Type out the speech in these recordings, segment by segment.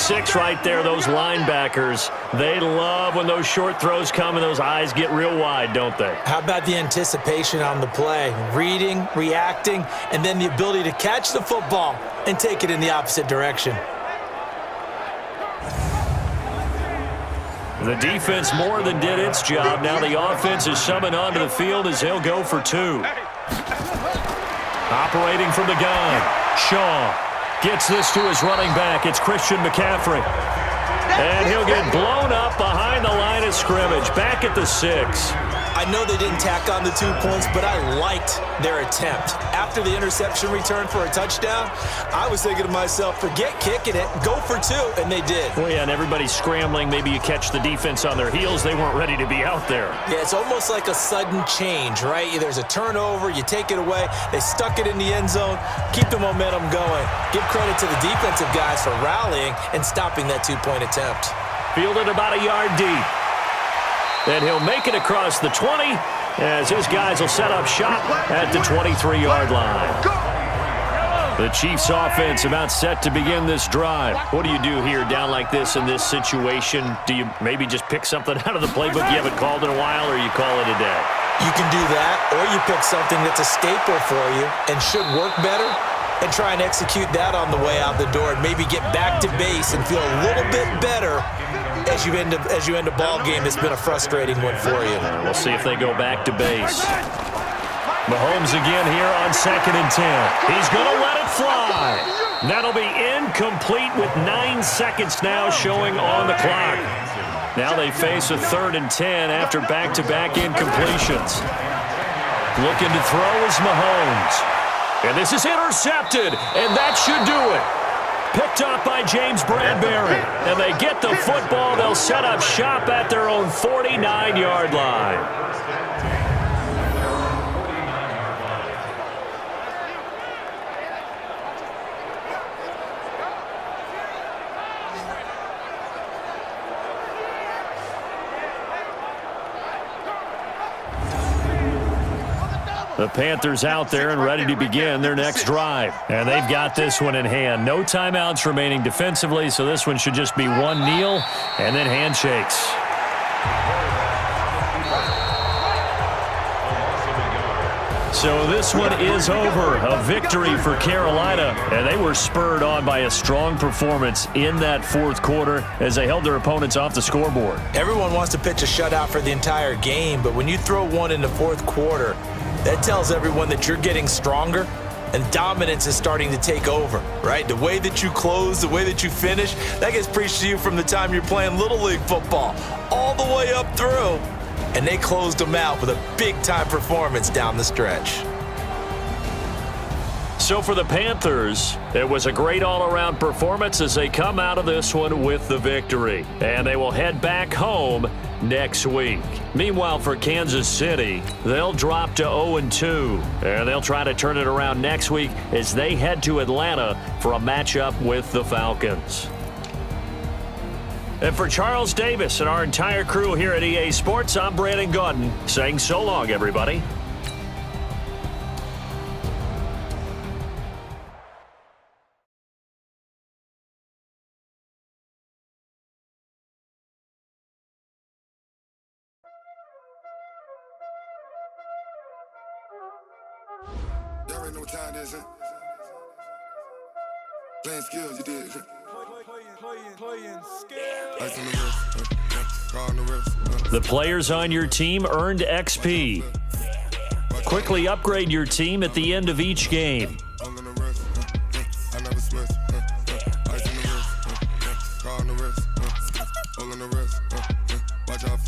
6 right there, those linebackers. They love when those short throws come and those eyes get real wide, don't they? How about the anticipation on the play? Reading, reacting, and then the ability to catch the football and take it in the opposite direction. The defense more than did its job. Now the offense is summoned onto the field as they'll go for 2. Operating from the gun, Shaw gets this to his running back. It's Christian McCaffrey. And he'll get blown up behind the line of scrimmage, back at the 6. I know they didn't tack on the 2 points, but I liked their attempt. After the interception return for a touchdown, I was thinking to myself, forget kicking it, go for 2, and they did. Well, yeah, and everybody's scrambling. Maybe you catch the defense on their heels. They weren't ready to be out there. Yeah, it's almost like a sudden change, right? There's a turnover, you take it away, they stuck it in the end zone, keep the momentum going. Give credit to the defensive guys for rallying and stopping that 2-point attempt. Fielded about a yard deep. And he'll make it across the 20 as his guys will set up shop at the 23-yard line. The Chiefs offense about set to begin this drive. What do you do here down like this in this situation? Do you maybe just pick something out of the playbook you haven't called in a while, or you call it a day? You can do that, or you pick something that's a staple for you and should work better and try and execute that on the way out the door and maybe get back to base and feel a little bit better as you end a ball game that's been a frustrating one for you. We'll see if they go back to base. Mahomes again here on 2nd and 10. He's going to let it fly. That'll be incomplete with 9 seconds now showing on the clock. Now they face a 3rd and 10 after back-to-back incompletions. Looking to throw is Mahomes. And this is intercepted, and that should do it. Picked up by James Bradbury. And they get the football. They'll set up shop at their own 49-yard line. The Panthers out there and ready to begin their next drive. And they've got this one in hand. No timeouts remaining defensively, so this one should just be one kneel and then handshakes. So this one is over. A victory for Carolina. And they were spurred on by a strong performance in that 4th quarter as they held their opponents off the scoreboard. Everyone wants to pitch a shutout for the entire game, but when you throw one in the 4th quarter, that tells everyone that you're getting stronger and dominance is starting to take over, right? The way that you close, the way that you finish, that gets preached to you from the time you're playing Little League football all the way up through. And they closed them out with a big-time performance down the stretch. So for the Panthers, it was a great all-around performance as they come out of this one with the victory. And they will head back home next week. Meanwhile, for Kansas City, they'll drop to 0-2. And they'll try to turn it around next week as they head to Atlanta for a matchup with the Falcons. And for Charles Davis and our entire crew here at EA Sports, I'm Brandon Gaudin saying so long, everybody. Y'all already know what time it is, huh? Playing skills, you did. Playing skills. The players on your team earned XP. Quickly upgrade your team at the end of each game. Watch out,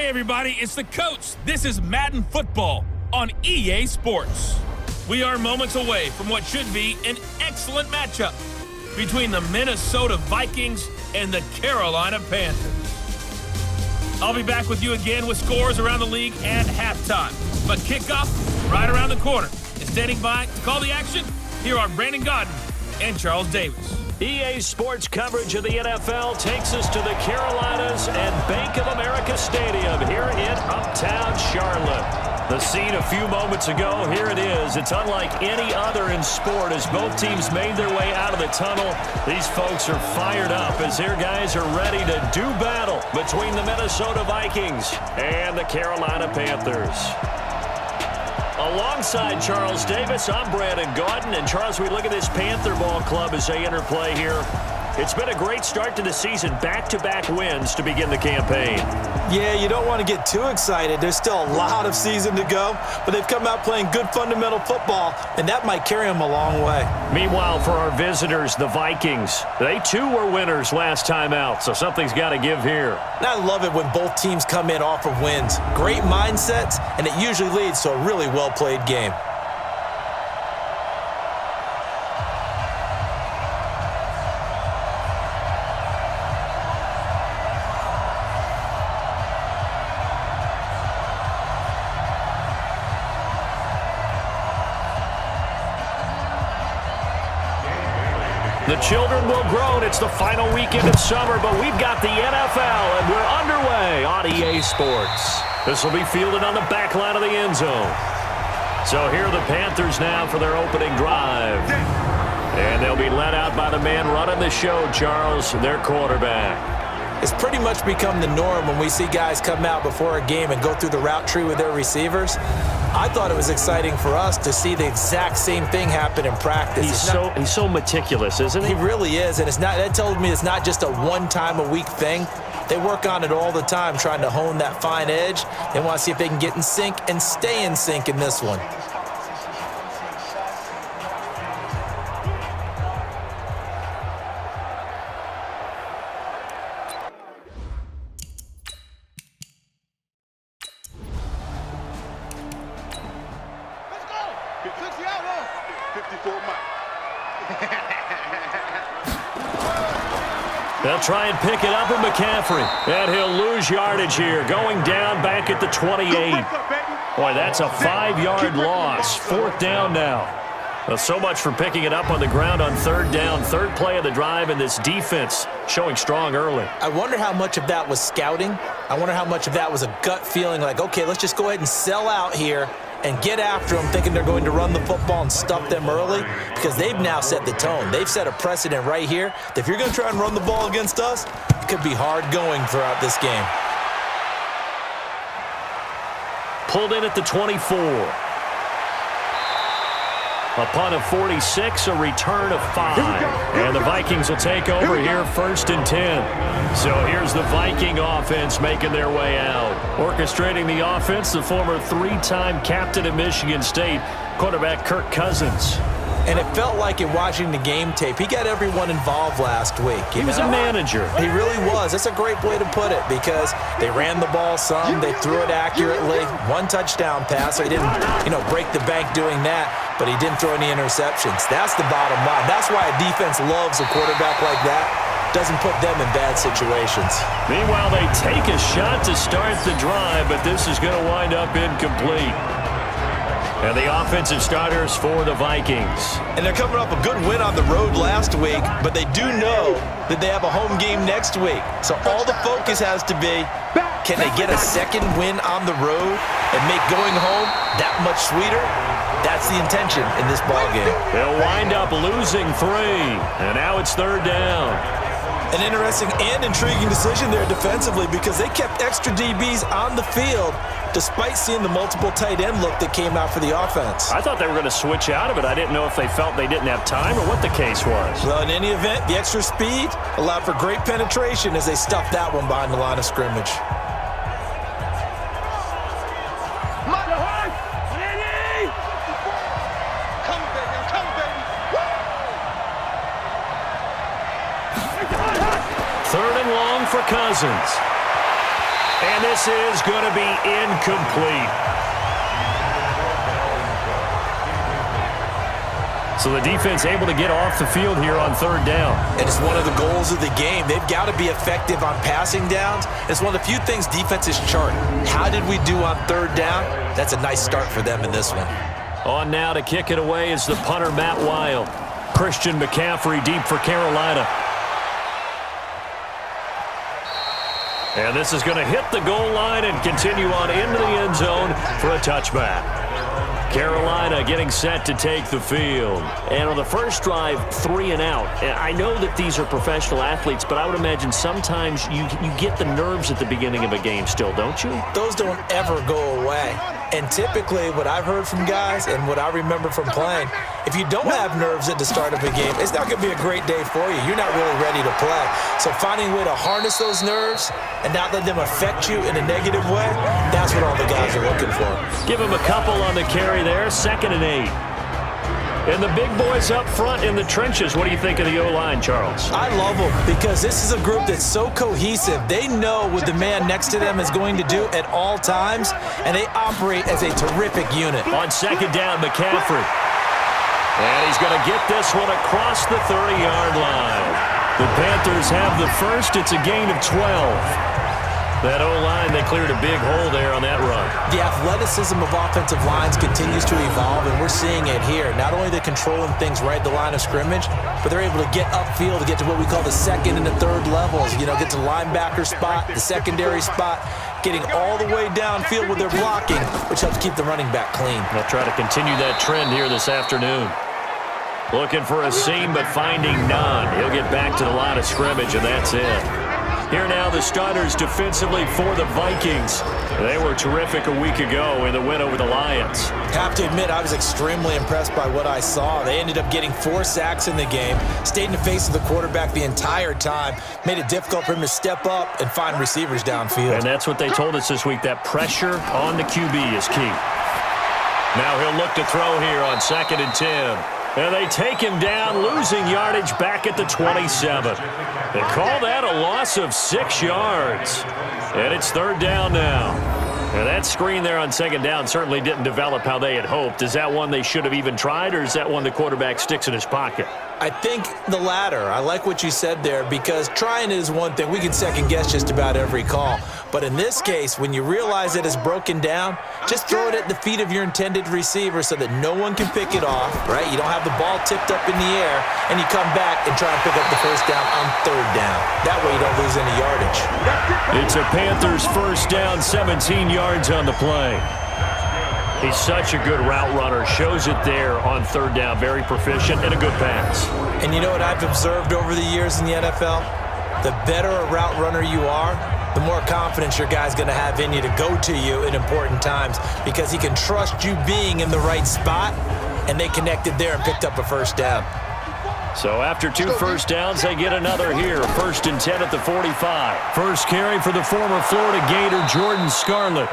Hey everybody, it's the coach. This is Madden Football on EA Sports. We are moments away from what should be an excellent matchup between the Minnesota Vikings and the Carolina Panthers. I'll be back with you again with scores around the league at halftime. But kickoff right around the corner. And standing by to call the action, here are Brandon Godden and Charles Davis. EA Sports coverage of the NFL takes us to the Carolinas and Bank of America Stadium here in Uptown Charlotte. The scene a few moments ago, here it is. It's unlike any other in sport as both teams made their way out of the tunnel. These folks are fired up as their guys are ready to do battle between the Minnesota Vikings and the Carolina Panthers. Alongside Charles Davis, I'm Brandon Godden. And Charles, we look at this Panther ball club as they enter play here. It's been a great start to the season, back-to-back wins to begin the campaign. Yeah, you don't want to get too excited. There's still a lot of season to go, but they've come out playing good fundamental football, and that might carry them a long way. Meanwhile, for our visitors, the Vikings, they too were winners last time out, so something's got to give here. And I love it when both teams come in off of wins. Great mindsets, and it usually leads to a really well-played game. The children will groan. It's the final weekend of summer, but we've got the NFL, and we're underway on EA Sports. This will be fielded on the back line of the end zone. So here are the Panthers now for their opening drive. And they'll be led out by the man running the show, Charles, their quarterback. It's pretty much become the norm when we see guys come out before a game and go through the route tree with their receivers. I thought it was exciting for us to see the exact same thing happen in practice. He's so meticulous, isn't he? He really is, and that tells me it's not just a one-time-a-week thing. They work on it all the time, trying to hone that fine edge. They want to see if they can get in sync and stay in sync in this one. They'll try and pick it up with McCaffrey. And he'll lose yardage here, going down back at the 28. Boy, that's a 5-yard loss. 4th down now. Well, so much for picking it up on the ground on 3rd down. 3rd play of the drive, and this defense showing strong early. I wonder how much of that was scouting. I wonder how much of that was a gut feeling like, okay, let's just go ahead and sell out here and get after them, thinking they're going to run the football and stuff them early, because they've now set the tone. They've set a precedent right here that if you're going to try and run the ball against us, it could be hard going throughout this game. Pulled in at the 24. A punt of 46, a return of 5. And the Vikings will take over here 1st and 10. So here's the Viking offense making their way out. Orchestrating the offense, the former 3-time captain of Michigan State, quarterback Kirk Cousins. And it felt like in watching the game tape, he got everyone involved last week. He was a manager. He really was. That's a great way to put it, because they ran the ball some, they threw it accurately. 1 touchdown pass, so he didn't, break the bank doing that, but he didn't throw any interceptions. That's the bottom line. That's why a defense loves a quarterback like that. Doesn't put them in bad situations. Meanwhile, they take a shot to start the drive, but this is going to wind up incomplete. And the offensive starters for the Vikings. And they're coming off a good win on the road last week, but they do know that they have a home game next week. So all the focus has to be, can they get a second win on the road and make going home that much sweeter? That's the intention in this ballgame. They'll wind up losing 3, and now it's 3rd down. An interesting and intriguing decision there defensively, because they kept extra DBs on the field despite seeing the multiple tight end look that came out for the offense. I thought they were going to switch out of it. I didn't know if they felt they didn't have time or what the case was. Well, in any event, the extra speed allowed for great penetration as they stuffed that one behind the line of scrimmage. For Cousins. And this is going to be incomplete. So the defense able to get off the field here on third down. And it's one of the goals of the game. They've got to be effective on passing downs. It's one of the few things defenses chart. How did we do on third down? That's a nice start for them in this one. On now to kick it away is the punter, Matt Wild. Christian McCaffrey deep for Carolina. And this is going to hit the goal line and continue on into the end zone for a touchback. Carolina getting set to take the field. And on the first drive, 3 and out. I know that these are professional athletes, but I would imagine sometimes you get the nerves at the beginning of a game still, don't you? Those don't ever go away. And typically what I've heard from guys and what I remember from playing, if you don't have nerves at the start of a game, it's not going to be a great day for you. You're not really ready to play. So finding a way to harness those nerves and not let them affect you in a negative way, that's what all the guys are looking for. Give him a couple on the carry there, 2nd and 8. And the big boys up front in the trenches. What do you think of the O-line, Charles? I love them because this is a group that's so cohesive. They know what the man next to them is going to do at all times, and they operate as a terrific unit. On 2nd down, McCaffrey. And he's going to get this one across the 30-yard line. The Panthers have the first. It's a gain of 12. That O-line, they cleared a big hole there on that run. The athleticism of offensive lines continues to evolve, and we're seeing it here. Not only are they controlling things right at the line of scrimmage, but they're able to get upfield to get to what we call the second and the third levels. You know, get to the linebacker spot, the secondary spot, getting all the way downfield with their blocking, which helps keep the running back clean. They'll try to continue that trend here this afternoon. Looking for a seam, but finding none. He'll get back to the line of scrimmage, and that's it. Here now the starters defensively for the Vikings. They were terrific a week ago in the win over the Lions. Have to admit, I was extremely impressed by what I saw. They ended up getting 4 sacks in the game, stayed in the face of the quarterback the entire time, made it difficult for him to step up and find receivers downfield. And that's what they told us this week, that pressure on the QB is key. Now he'll look to throw here on 2nd and 10. And they take him down, losing yardage back at the 27. They call that a loss of 6 yards. And it's 3rd down now. And that screen there on 2nd down certainly didn't develop how they had hoped. Is that one they should have even tried, or is that one the quarterback sticks in his pocket? I think the latter. I like what you said there, because trying is one thing. We can second guess just about every call. But in this case, when you realize that it's broken down, just throw it at the feet of your intended receiver so that no one can pick it off, right? You don't have the ball tipped up in the air, and you come back and try and pick up the first down on 3rd down. That way you don't lose any yardage. It's a Panthers first down, 17 yards on the play. He's such a good route runner. Shows it there on 3rd down. Very proficient and a good pass. And you know what I've observed over the years in the NFL? The better a route runner you are, the more confidence your guy's going to have in you to go to you in important times, because he can trust you being in the right spot, and they connected there and picked up a first down. So after 2 first downs, they get another here. 1st and 10 at the 45. First carry for the former Florida Gator, Jordan Scarlett.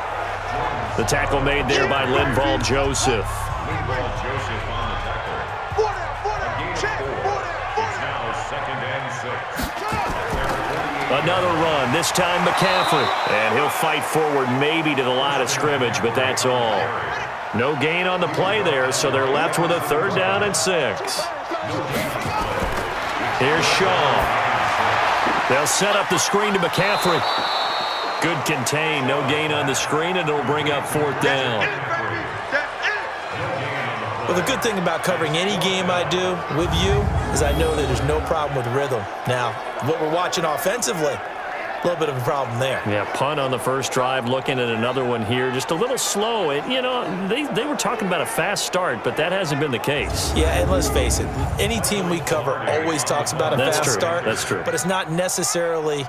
The tackle made there by Linval Joseph. Linval Joseph on the tackle. A gain of 4. It's now 2nd and 6. Another run, this time McCaffrey. And he'll fight forward maybe to the line of scrimmage, but that's all. No gain on the play there, so they're left with a 3rd down and 6. Here's Shaw. They'll set up the screen to McCaffrey. Good contain, no gain on the screen, and it'll bring up 4th down. Well, the good thing about covering any game I do with you is I know that there's no problem with rhythm. Now, what we're watching offensively, a little bit of a problem there. Yeah, punt on the first drive, looking at another one here. Just a little slow. You know, they were talking about a fast start, but that hasn't been the case. Yeah, and let's face it, any team we cover always talks about a fast start. That's true. But it's not necessarily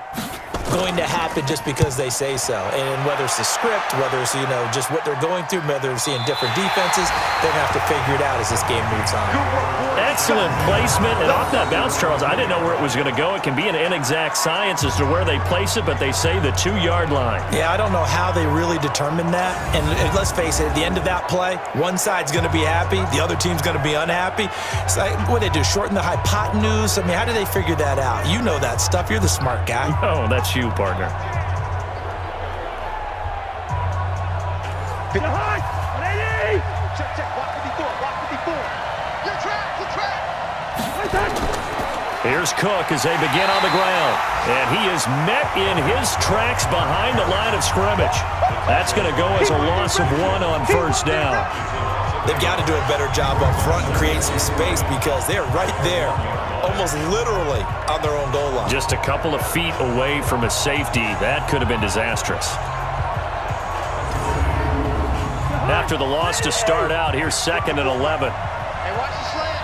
going to happen just because they say so. And whether it's the script, whether it's, you know, just what they're going through, whether they're seeing different defenses, they're going to have to figure it out as this game moves on. Excellent placement. And off that bounce, Charles, I didn't know where it was going to go. It can be an inexact science as to where they place it, but they say the 2-yard line. Yeah, I don't know how they really determine that. And let's face it, at the end of that play, one side's going to be happy, the other team's going to be unhappy. It's like, what do they do, shorten the hypotenuse? I mean, how do they figure that out? You know that stuff. You're the smart guy. Oh, that's you, partner. Here's Cook as they begin on the ground. And he is met in his tracks behind the line of scrimmage. That's going to go as a loss of 1 on first down. They've got to do a better job up front and create some space because they're right there, almost literally on their own goal line. Just a couple of feet away from a safety. That could have been disastrous. After the loss to start out, here's 2nd and 11. Hey, watch the slant.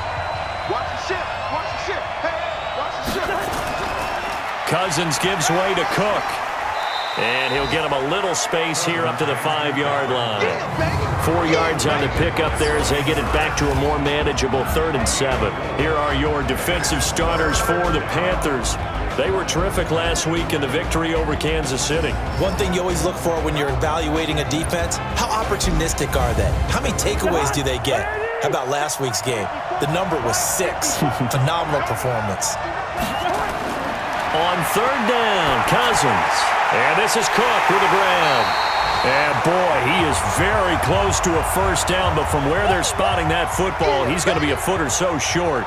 Watch the shift. Watch the shift. Hey, watch the shift. Cousins gives way to Cook. And he'll get him a little space here up to the 5-yard line. 4 yards on the pickup there as they get it back to a more manageable 3rd and 7. Here are your defensive starters for the Panthers. They were terrific last week in the victory over Kansas City. One thing you always look for when you're evaluating a defense, how opportunistic are they? How many takeaways do they get? How about last week's game? The number was 6. Phenomenal performance. On 3rd down, Cousins. And this is Cook with the grab. And boy, he is very close to a first down, but from where they're spotting that football, he's going to be a foot or so short.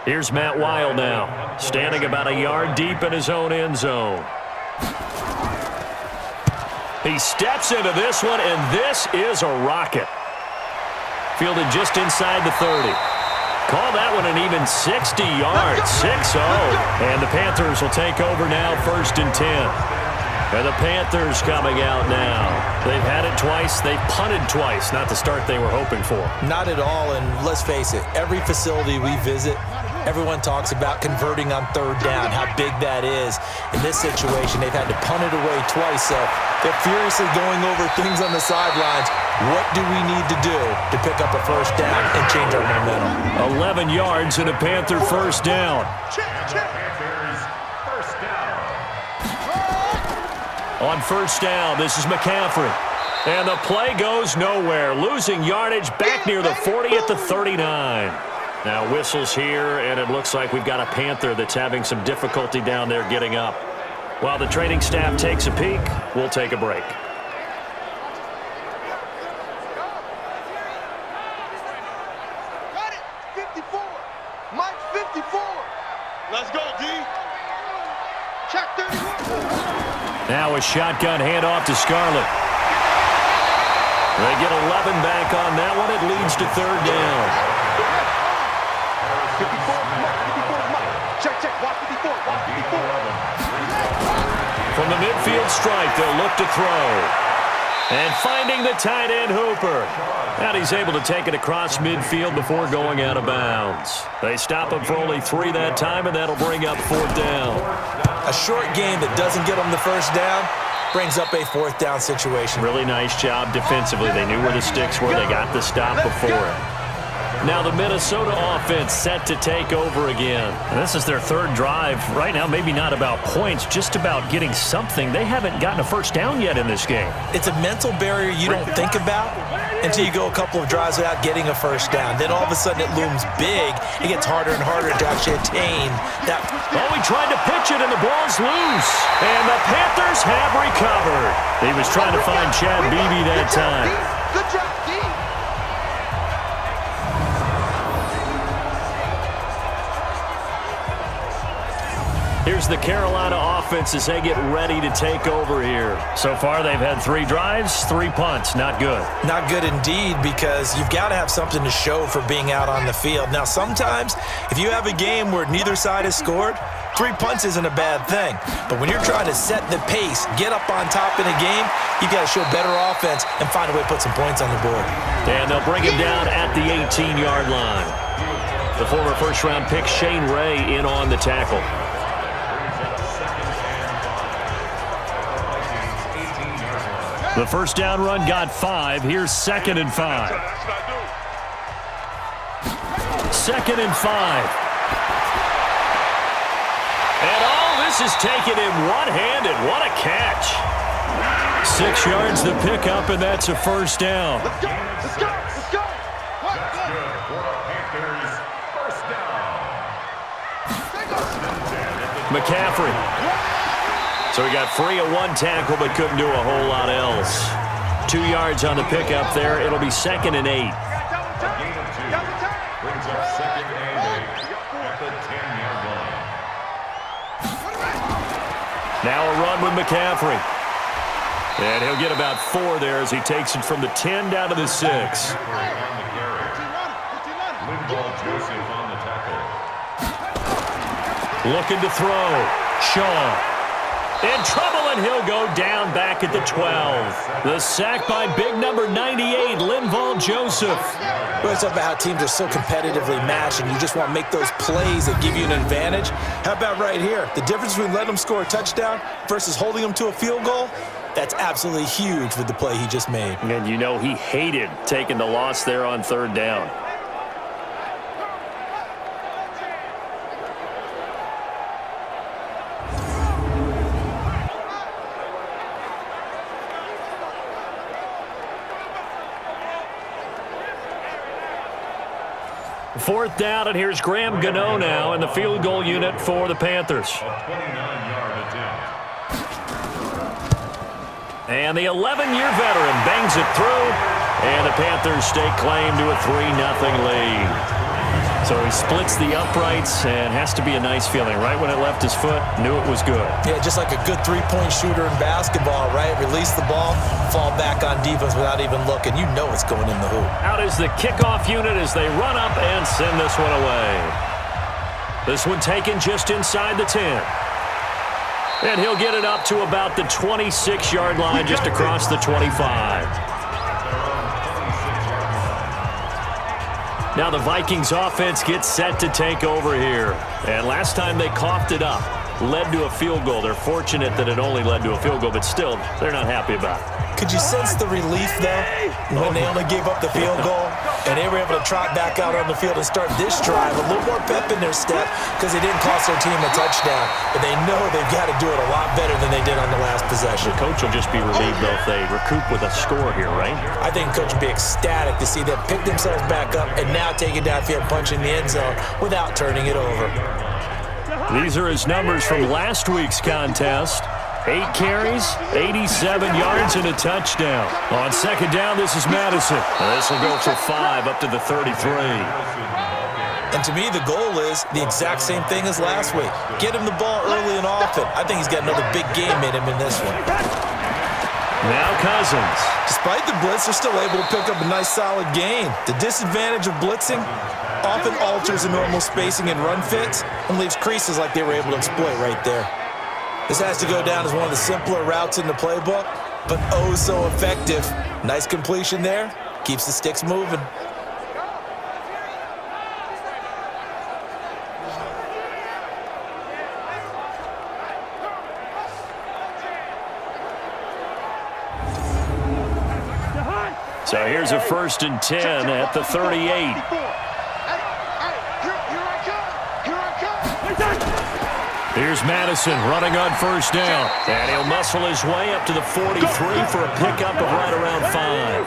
Here's Matt Weil now, standing about a yard deep in his own end zone. He steps into this one, and this is a rocket. Fielded just inside the 30. Call that one an even 60 yards, 6-0. And the Panthers will take over now, 1st and 10. And the Panthers coming out now. They've had it twice. They've punted twice. Not the start they were hoping for. Not at all, and let's face it, every facility we visit, everyone talks about converting on 3rd down, how big that is. In this situation, they've had to punt it away twice, so they're furiously going over things on the sidelines. What do we need to do to pick up a first down and change our momentum? 11 yards and a Panther first down. On first down, this is McCaffrey. And the play goes nowhere. Losing yardage back near the 40 at the 39. Now whistles here, and it looks like we've got a Panther that's having some difficulty down there getting up. While the training staff takes a peek, we'll take a break. Got it. 54. Mike 54. Let's go, D. Check 31. Now a shotgun handoff to Scarlett. They get 11 back on that one. It leads to 3rd down. 54. Check. Watch 54. Watch 54. From the midfield stripe, they'll look to throw. And finding the tight end, Hooper. And he's able to take it across midfield before going out of bounds. They stop him for only 3 that time, and that'll bring up 4th down. A short game that doesn't get them the first down brings up a 4th down situation. Really nice job defensively. They knew where the sticks were. They got the stop before it. Now the Minnesota offense set to take over again. And this is their 3rd drive. Right now, maybe not about points, just about getting something. They haven't gotten a first down yet in this game. It's a mental barrier you don't think about until you go a couple of drives without getting a first down. Then all of a sudden it looms big. It gets harder and harder to actually attain that. Oh, he tried to pitch it, and the ball's loose. And the Panthers have recovered. He was trying to find Chad Beebe that time. Good job, D. Here's the Carolina offense as they get ready to take over here. So far, they've had 3 drives, 3 punts. Not good. Not good indeed, because you've got to have something to show for being out on the field. Now, sometimes, if you have a game where neither side has scored, 3 punts isn't a bad thing. But when you're trying to set the pace, get up on top in a game, you've got to show better offense and find a way to put some points on the board. And they'll bring him down at the 18-yard line. The former first-round pick, Shane Ray, in on the tackle. The first down run got 5. Here's 2nd and 5. 2nd and 5. And all this is taken in one-handed. What a catch. 6 yards the pickup, and that's a first down. Let's go. McCaffrey. So he got free of one tackle but couldn't do a whole lot else. 2 yards on the pickup there. It'll be 2nd and 8. A gain of 2 brings up 2nd and 8 at the 10-yard line. Now a run with McCaffrey. And he'll get about 4 there as he takes it from the 10 down to the 6. McCaffrey on the carry. Linval Joseph on the tackle. Looking to throw. Shaw. In trouble, and he'll go down back at the 12. The sack by big number 98, Linval Joseph. Well, it's about how teams are so competitively matched, and you just want to make those plays that give you an advantage. How about right here? The difference between letting them score a touchdown versus holding them to a field goal, that's absolutely huge with the play he just made. And you know he hated taking the loss there on 3rd down. Fourth down, and here's Graham Gano now in the field goal unit for the Panthers. A 29-yard attempt. And the 11-year veteran bangs it through, and the Panthers stake claim to a 3-0 lead. So he splits the uprights, and has to be a nice feeling. Right when it left his foot, knew it was good. Yeah, just like a good three-point shooter in basketball, right? Release the ball, fall back on defense without even looking. You know it's going in the hoop. Out is the kickoff unit as they run up and send this one away. This one taken just inside the 10. And he'll get it up to about the 26-yard line, just across the 25. Now the Vikings offense gets set to take over here. And last time they coughed it up, led to a field goal. They're fortunate that it only led to a field goal, but still, they're not happy about it. Could you sense the relief, though, when they only gave up the field goal and they were able to trot back out on the field and start this drive? A little more pep in their step because they didn't cost their team a touchdown, but they know they've got to do it a lot better than they did on the last possession. The coach will just be relieved, though, if they recoup with a score here, right? I think the coach will be ecstatic to see them pick themselves back up and now take it downfield, punch in the end zone without turning it over. These are his numbers from last week's contest. 8 carries, 87 yards, and a touchdown. On 2nd down, this is Madison. This will go for 5 up to the 33. And to me, the goal is the exact same thing as last week. Get him the ball early and often. I think he's got another big game in him in this one. Now Cousins. Despite the blitz, they're still able to pick up a nice solid gain. The disadvantage of blitzing often alters the normal spacing and run fits and leaves creases like they were able to exploit right there. This has to go down as one of the simpler routes in the playbook, but oh so effective. Nice completion there. Keeps the sticks moving. So here's a 1st and 10 at the 38. Here's Madison running on 1st down. And he'll muscle his way up to the 43 for a pickup of right around 5.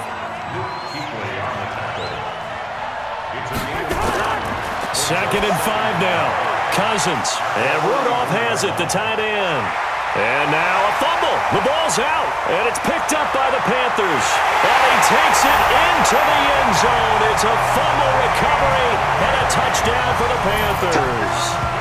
2nd and 5 now. Cousins. And Rudolph has it, the tight end. And now a fumble. The ball's out. And it's picked up by the Panthers. And he takes it into the end zone. It's a fumble recovery and a touchdown for the Panthers.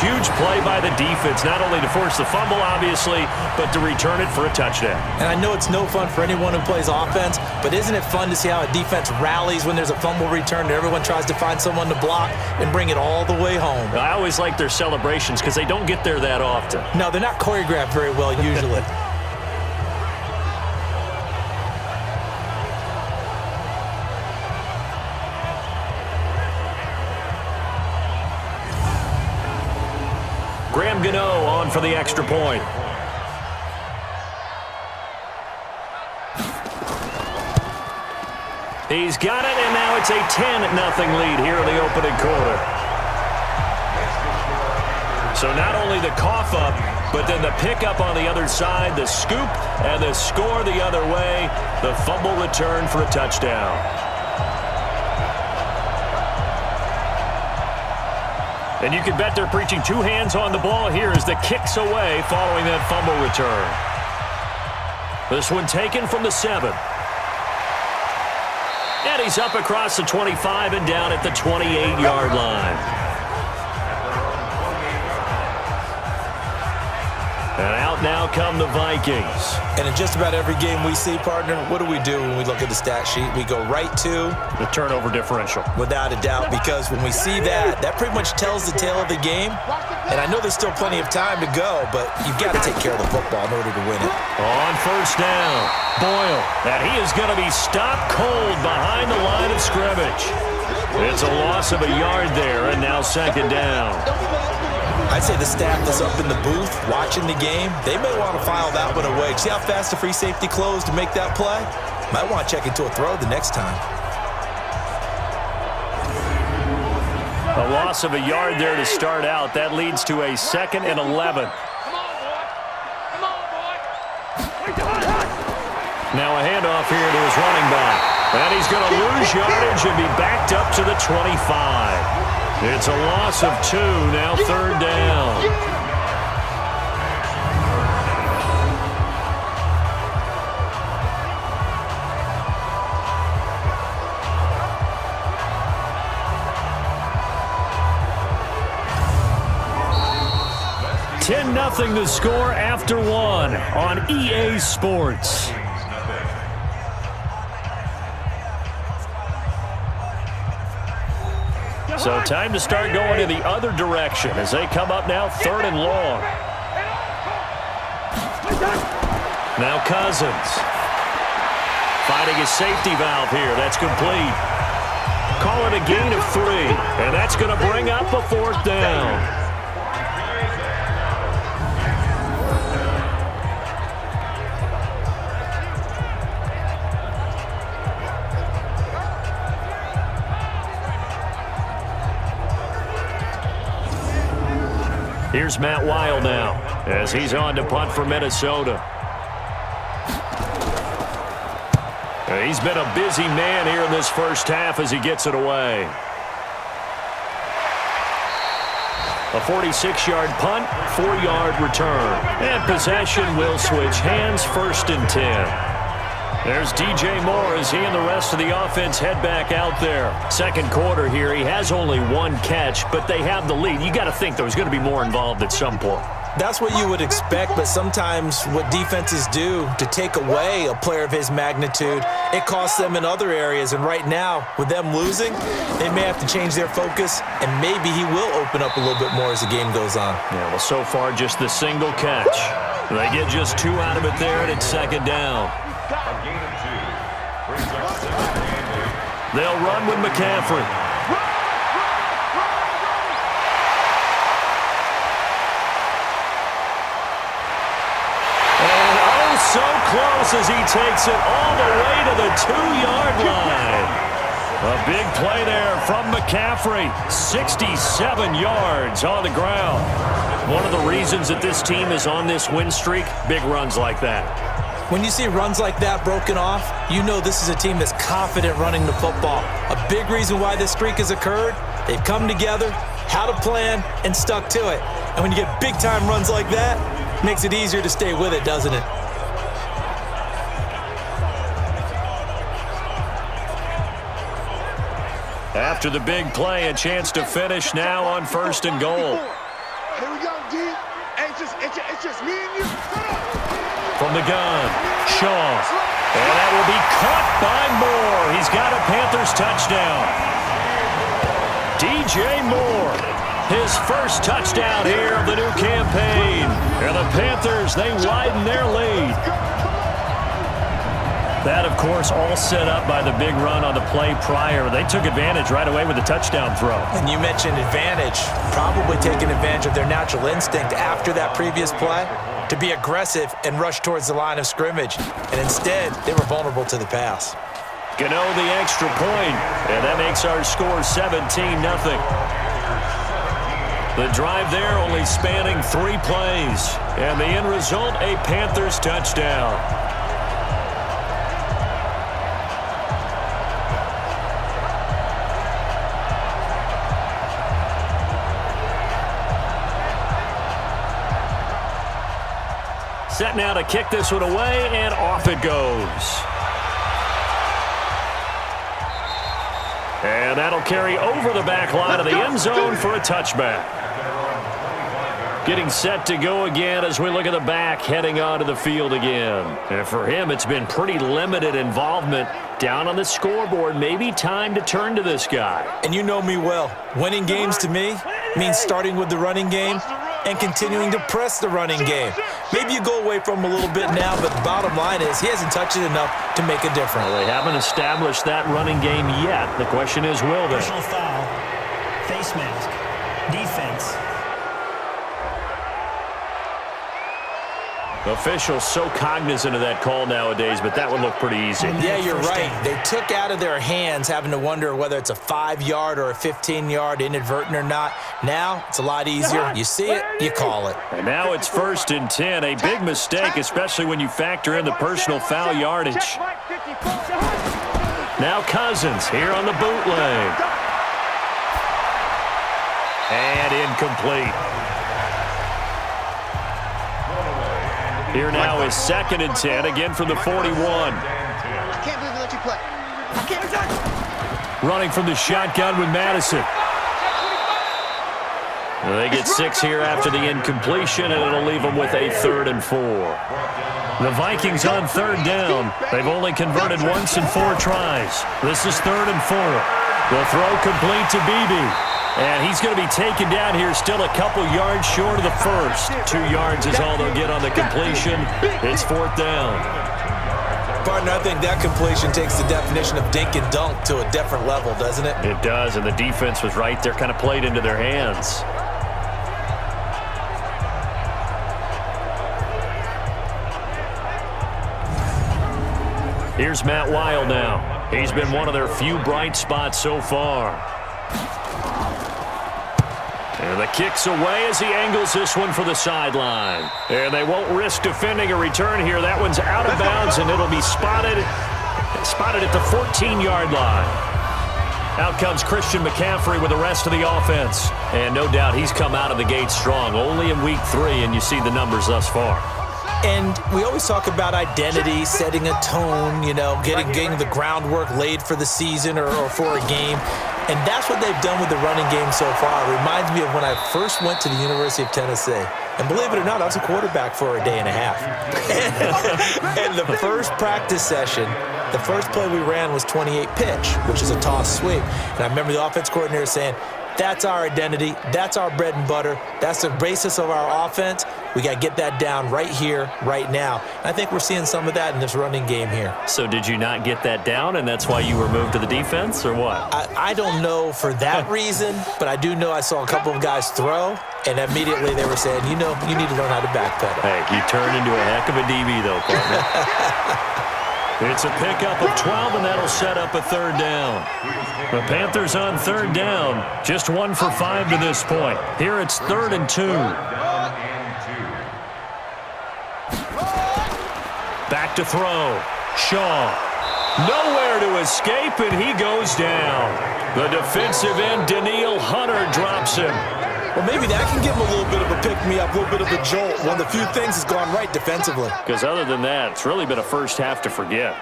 Huge play by the defense, not only to force the fumble, obviously, but to return it for a touchdown. And I know it's no fun for anyone who plays offense, but isn't it fun to see how a defense rallies when there's a fumble return and everyone tries to find someone to block and bring it all the way home? I always like their celebrations because they don't get there that often. No, they're not choreographed very well usually. Graham Gano on for the extra point. He's got it, and now it's a 10-0 lead here in the opening quarter. So not only the cough up, but then the pickup on the other side, the scoop, and the score the other way, the fumble return for a touchdown. And you can bet they're preaching two hands on the ball here as the kick's away following that fumble return. This one taken from the 7. And he's up across the 25 and down at the 28-yard line. And out now come the Vikings. And in just about every game we see, partner, what do we do when we look at the stat sheet? We go right to the turnover differential. Without a doubt, because when we see that, that pretty much tells the tale of the game. And I know there's still plenty of time to go, but you've got to take care of the football in order to win it. On first down, Boyle. And he is going to be stopped cold behind the line of scrimmage. It's a loss of a yard there, and now second down. I'd say the staff that's up in the booth watching the game, they may want to file that one away. See how fast the free safety closed to make that play? Might want to check into a throw the next time. A loss of a yard there to start out. That leads to a 2nd and 11. Now a handoff here to his running back. And he's going to lose yardage and be backed up to the 25. It's a loss of 2, now third down. $10-0 the score after 1 on EA Sports. So time to start going in the other direction as they come up now 3rd and long. Now Cousins. Finding his safety valve here. That's complete. Call it a gain of 3. And that's going to bring up a 4th down. Here's Matt Weil now as he's on to punt for Minnesota. He's been a busy man here in this first half as he gets it away. A 46-yard punt, 4-yard return. And possession will switch hands, 1st and 10. There's DJ Moore as he and the rest of the offense head back out there. Second quarter here, he has only 1 catch, but they have the lead. You got to think there's going to be more involved at some point. That's what you would expect, but sometimes what defenses do to take away a player of his magnitude, it costs them in other areas. And right now, with them losing, they may have to change their focus, and maybe he will open up a little bit more as the game goes on. Yeah, well, so far, just the single catch. They get just 2 out of it there, and it's second down. A gain of 2. Brings up 2nd and 8. They'll run with McCaffrey. And oh, so close as he takes it all the way to the 2-yard line. A big play there from McCaffrey. 67 yards on the ground. One of the reasons that this team is on this win streak, big runs like that. When you see runs like that broken off, you know this is a team that's confident running the football. A big reason why this streak has occurred, they've come together, had a plan, and stuck to it. And when you get big-time runs like that, it makes it easier to stay with it, doesn't it? After the big play, a chance to finish now on 1st and goal. Here we go, D. It's just me and you. From the gun, Shaw. And that will be caught by Moore. He's got a Panthers touchdown. DJ Moore, his first touchdown here of the new campaign. And the Panthers, they widen their lead. That, of course, all set up by the big run on the play prior. They took advantage right away with the touchdown throw. And you mentioned advantage, probably taking advantage of their natural instinct after that previous play to be aggressive and rush towards the line of scrimmage. And instead, they were vulnerable to the pass. Gano the extra point, and that makes our score 17-0. The drive there only spanning 3 plays, and the end result, a Panthers touchdown. Set now to kick this one away, and off it goes. And that'll carry over the back line of the end zone for a touchback. Getting set to go again as we look at the back heading onto the field again. And for him, it's been pretty limited involvement down on the scoreboard. Maybe time to turn to this guy. And you know me well. Winning games to me means starting with the running game and continuing to press the running game. Maybe you go away from him a little bit now, but the bottom line is he hasn't touched it enough to make a difference. Well, they haven't established that running game yet. The question is, will they? Personal foul, face mask, defense. Officials so cognizant of that call nowadays, but that would look pretty easy. Yeah, you're right. They took out of their hands having to wonder whether it's a 5-yard or a 15-yard, inadvertent or not. Now it's a lot easier. You see it, you call it. And now it's 1st and 10. A big mistake, especially when you factor in the personal foul yardage. Now Cousins here on the bootleg. And incomplete. Here now is 2nd and 10, again from the 41. I can't believe they let you play. I can't. Running from the shotgun with Madison. Well, they get 6 here after the incompletion, and it'll leave them with a 3rd and 4. The Vikings on 3rd down. They've only converted once in 4 tries. This is 3rd and 4. The throw complete to Beebe. And he's going to be taken down here, still a couple yards short of the first. 2 yards is all they'll get on the completion. It's 4th down. Partner, I think that completion takes the definition of dink and dunk to a different level, doesn't it? It does, and the defense was right there, kind of played into their hands. Here's Matt Wild now. He's been one of their few bright spots so far. And the kick's away as he angles this one for the sideline. And they won't risk defending a return here. That one's out of bounds, and it'll be spotted at the 14-yard line. Out comes Christian McCaffrey with the rest of the offense. And no doubt he's come out of the gate strong. Only in week 3, and you see the numbers thus far. And we always talk about identity, setting a tone, you know, getting the groundwork laid for the season or for a game. And that's what they've done with the running game so far. It reminds me of when I first went to the University of Tennessee. And believe it or not, I was a quarterback for a day and a half. And the first practice session, the first play we ran was 28 pitch, which is a toss sweep. And I remember the offense coordinator saying, that's our identity. That's our bread and butter. That's the basis of our offense. We got to get that down right here, right now. And I think we're seeing some of that in this running game here. So did you not get that down, and that's why you were moved to the defense, or what? I don't know for that reason, but I do know I saw a couple of guys throw, and immediately they were saying, you know, you need to learn how to backpedal. Hey, you turned into a heck of a DB, though, partner. It's a pickup of 12, and that'll set up a 3rd down. The Panthers on 3rd down, just 1 for 5 to this point. Here it's 3rd and 2. Back to throw. Shaw. Nowhere to escape, and he goes down. The defensive end, Danielle Hunter, drops him. Well, maybe that can give him a little bit of a pick-me-up, a little bit of a jolt. One of the few things has gone right defensively. Because other than that, it's really been a first half to forget.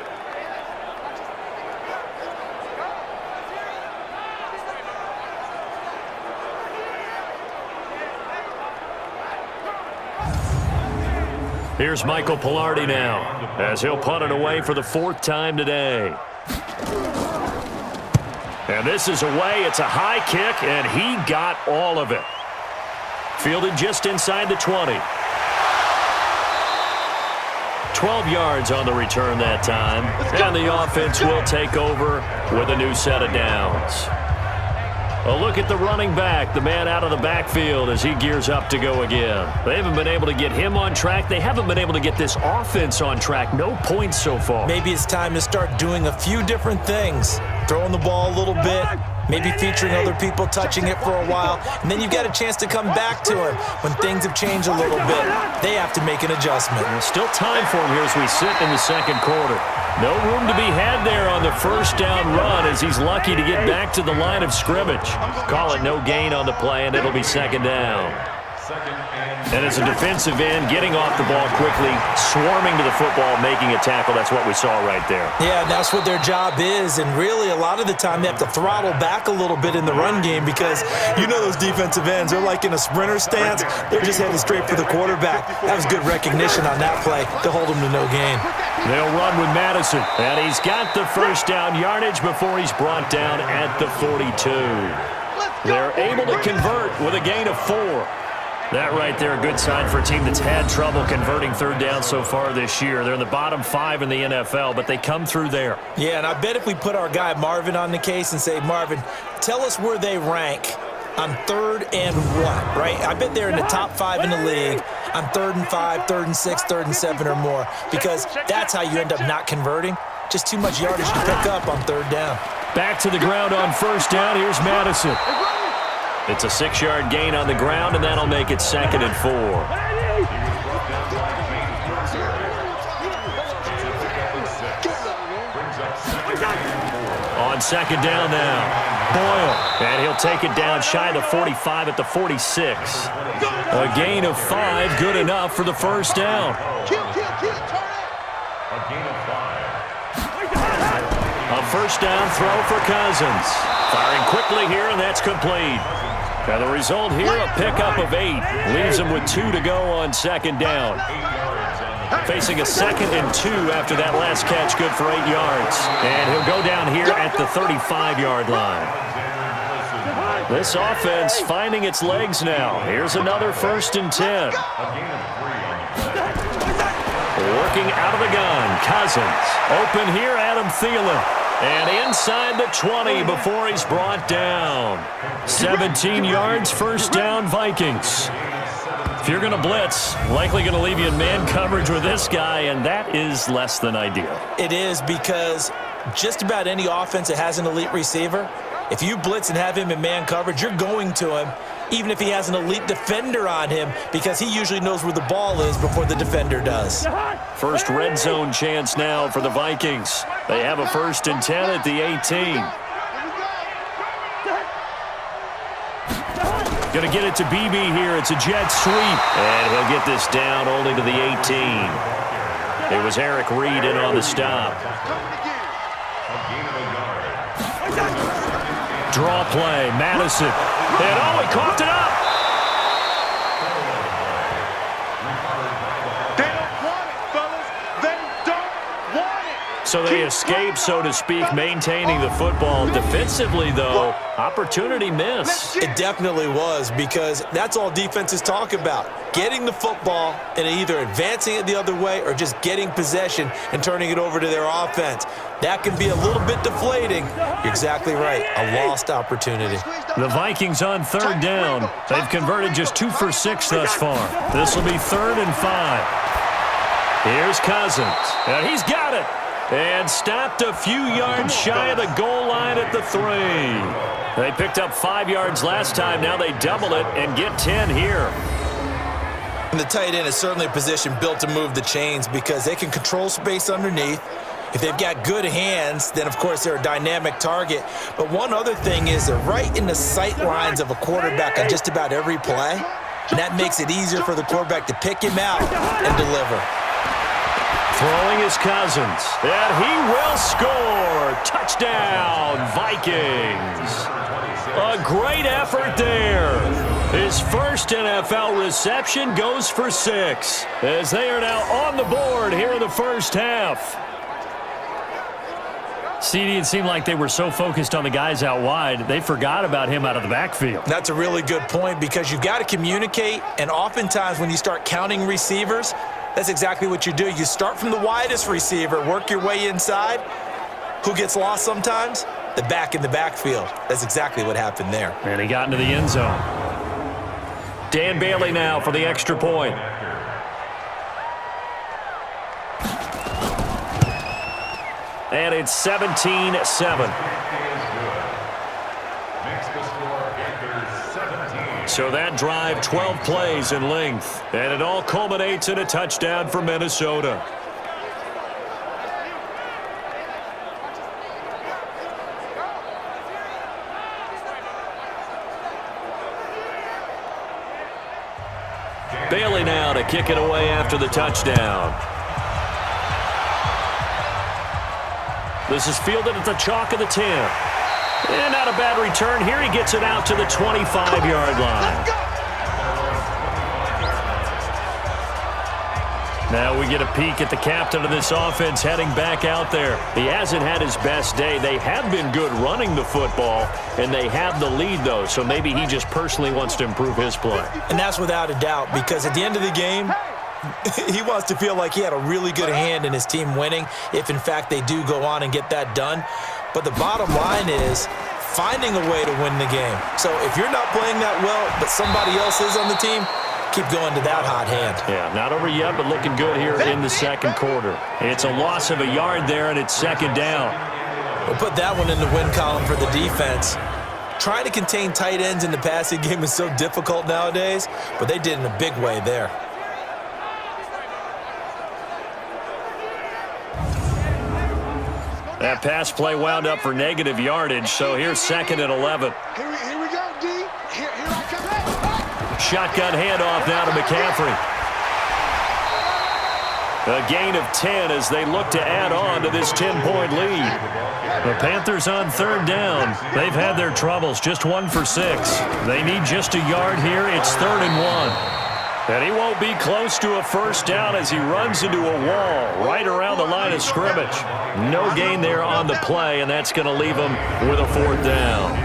Here's Michael Pilardi now, as he'll punt it away for the 4th time today. And this is away. It's a high kick, and he got all of it. Fielded just inside the 20. 12 yards on the return that time. And the offense will take over with a new set of downs. A look at the running back, the man out of the backfield as he gears up to go again. They haven't been able to get him on track. They haven't been able to get this offense on track. No points so far. Maybe it's time to start doing a few different things. Throwing the ball a little bit, maybe featuring other people touching it for a while, and then you've got a chance to come back to him when things have changed a little bit. They have to make an adjustment. There's still time for him here as we sit in the 2nd quarter. No room to be had there on the 1st down run as he's lucky to get back to the line of scrimmage. Call it no gain on the play, and it'll be 2nd down. And as a defensive end, getting off the ball quickly, swarming to the football, making a tackle, that's what we saw right there. Yeah, and that's what their job is. And really, a lot of the time, they have to throttle back a little bit in the run game because you know those defensive ends, they're like in a sprinter stance. They're just heading straight for the quarterback. That was good recognition on that play to hold them to no gain. They'll run with Madison, and he's got the first down yardage before he's brought down at the 42. They're able to convert with a gain of 4. That right there, a good sign for a team that's had trouble converting third down so far this year. They're in the bottom 5 in the NFL, but they come through there. Yeah, and I bet if we put our guy Marvin on the case and say, Marvin, tell us where they rank on 3rd and what, right? I bet they're in the top 5 in the league on 3rd and 5, 3rd and 6, 3rd and 7 or more, because that's how you end up not converting. Just too much yardage to pick up on 3rd down. Back to the ground on 1st down. Here's Madison. It's a 6-yard gain on the ground, and that'll make it 2nd and 4. On 2nd down now, Boyle, and he'll take it down shy of the 45 at the 46. A gain of 5, good enough for the 1st down. A 1st down throw for Cousins. Firing quickly here, and that's complete. And the result here, a pickup of 8. Leaves him with 2 to go on 2nd down. Facing a 2nd and 2 after that last catch, good for 8 yards. And he'll go down here at the 35-yard line. This offense finding its legs now. Here's another 1st and 10. Working out of the gun, Cousins. Open here, Adam Thielen. And inside the 20 before he's brought down. 17 yards, 1st down, Vikings. If you're going to blitz, likely going to leave you in man coverage with this guy, and that is less than ideal. It is, because just about any offense that has an elite receiver, if you blitz and have him in man coverage, you're going to him, even if he has an elite defender on him, because he usually knows where the ball is before the defender does. First red zone chance now for the Vikings. They have a 1st and 10 at the 18. Going to get it to BB here. It's a jet sweep. And he'll get this down only to the 18. It was Eric Reed in on the stop. Draw play, Madison. And oh, he coughed it up. They don't want it, fellas. They don't want it. So they escape, so to speak, maintaining the football. Defensively, though, opportunity miss. It definitely was, because that's all defenses talk about. Getting the football and either advancing it the other way or just getting possession and turning it over to their offense. That can be a little bit deflating. You're exactly right. A lost opportunity. The Vikings on 3rd down. They've converted just 2 for 6 thus far. This will be 3rd and 5. Here's Cousins. And he's got it. And stopped a few yards shy of the goal line at the 3. They picked up 5 yards last time. Now they double it and get 10 here. And the tight end is certainly a position built to move the chains, because they can control space underneath. If they've got good hands, then, of course, they're a dynamic target. But one other thing is they're right in the sight lines of a quarterback on just about every play. And that makes it easier for the quarterback to pick him out and deliver. Throwing is Cousins, and he will score. Touchdown, Vikings. A great effort there. His first NFL reception goes for 6, as they are now on the board here in the 1st half. CD, it seemed like they were so focused on the guys out wide, they forgot about him out of the backfield. That's a really good point, because you've got to communicate, and oftentimes when you start counting receivers, that's exactly what you do. You start from the widest receiver, work your way inside. Who gets lost sometimes? The back in the backfield. That's exactly what happened there. And he got into the end zone. Dan Bailey now for the extra point. And it's 17-7. So that drive, 12 plays in length. And it all culminates in a touchdown for Minnesota. Bailey now to kick it away after the touchdown. This is fielded at the chalk of the 10. And not a bad return here. He gets it out to the 25-yard line. Now we get a peek at the captain of this offense heading back out there. He hasn't had his best day. They have been good running the football, and they have the lead, though, so maybe he just personally wants to improve his play. And that's without a doubt, because at the end of the game, he wants to feel like he had a really good hand in his team winning, if in fact they do go on and get that done. But the bottom line is finding a way to win the game. So if you're not playing that well, but somebody else is on the team, keep going to that hot hand. Yeah, not over yet, but looking good here in the second quarter. It's a loss of a yard there, and it's second down. We'll put that one in the win column for the defense. Trying to contain tight ends in the passing game is so difficult nowadays, but they did in a big way there. That pass play wound up for negative yardage, so here's second and 11. Here we go, D. Here I come. Shotgun handoff now to McCaffrey. A gain of 10 as they look to add on to this 10-point lead. The Panthers on third down. They've had their troubles, just 1 for 6. They need just a yard here. It's 3rd and 1. And he won't be close to a first down as he runs into a wall right around the line of scrimmage. No gain there on the play, and that's going to leave him with a 4th down.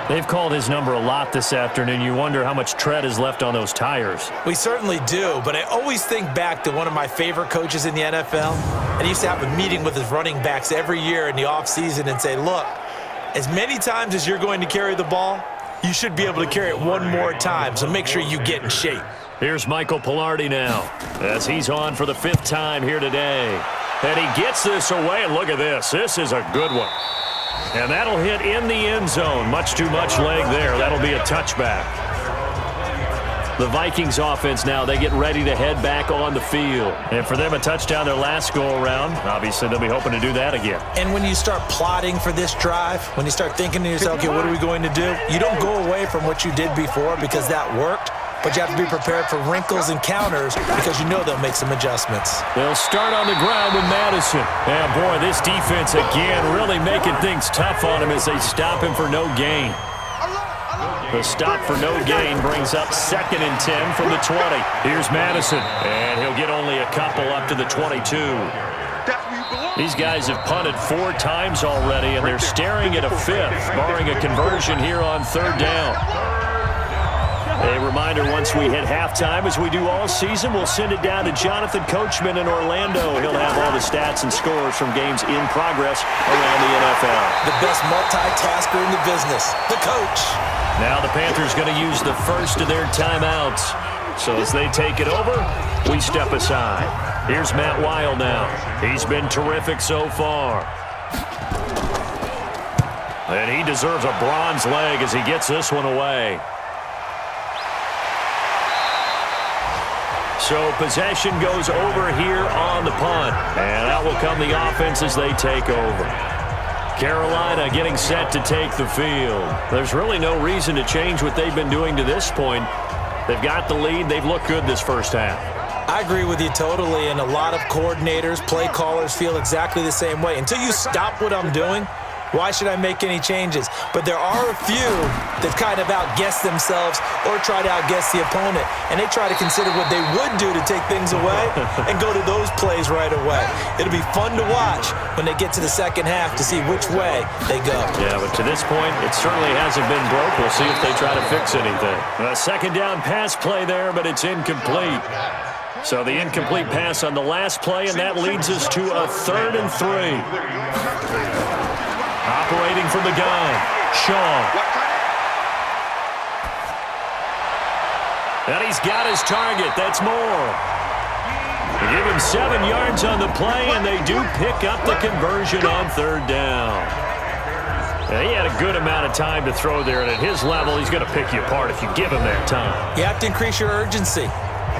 They've called his number a lot this afternoon. You wonder how much tread is left on those tires. We certainly do, but I always think back to one of my favorite coaches in the NFL. And he used to have a meeting with his running backs every year in the offseason and say, look, as many times as you're going to carry the ball, you should be able to carry it one more time, so make sure you get in shape. Here's Michael Pilardi now as he's on for the 5th time here today. And he gets this away, and look at this. This is a good one. And that'll hit in the end zone. Much too much leg there. That'll be a touchback. The Vikings offense now, they get ready to head back on the field. And for them, a touchdown their last go-around. Obviously, they'll be hoping to do that again. And when you start plotting for this drive, when you start thinking to yourself, okay, what are we going to do? You don't go away from what you did before because that worked. But you have to be prepared for wrinkles and counters because you know they'll make some adjustments. They'll start on the ground with Madison. And, boy, this defense, again, really making things tough on him as they stop him for no gain. The stop for no gain brings up 2nd and 10 from the 20. Here's Madison, and he'll get only a couple up to the 22. These guys have punted 4 times already, and they're staring at a 5th, barring a conversion here on 3rd down. A reminder, once we hit halftime, as we do all season, we'll send it down to Jonathan Coachman in Orlando. He'll have all the stats and scores from games in progress around the NFL. The best multitasker in the business, the coach. Now the Panthers going to use the first of their timeouts. So as they take it over, we step aside. Here's Matt Weil now. He's been terrific so far. And he deserves a bronze leg as he gets this one away. So possession goes over here on the punt. And out will come the offense as they take over. Carolina getting set to take the field. There's really no reason to change what they've been doing to this point. They've got the lead. They've looked good this first half. I agree with you totally, and a lot of coordinators, play callers feel exactly the same way. Until you stop what I'm doing, why should I make any changes? But there are a few that kind of outguess themselves or try to outguess the opponent, and they try to consider what they would do to take things away and go to those plays right away. It'll be fun to watch when they get to the second half to see which way they go. Yeah, but to this point, it certainly hasn't been broke. We'll see if they try to fix anything. A 2nd down pass play there, but it's incomplete. So the incomplete pass on the last play, and that leads us to a 3rd and 3. Operating from the gun, Shaw. And he's got his target. That's more. They give him 7 yards on the play, and they do pick up the conversion on 3rd down. And he had a good amount of time to throw there, and at his level, he's going to pick you apart if you give him that time. You have to increase your urgency.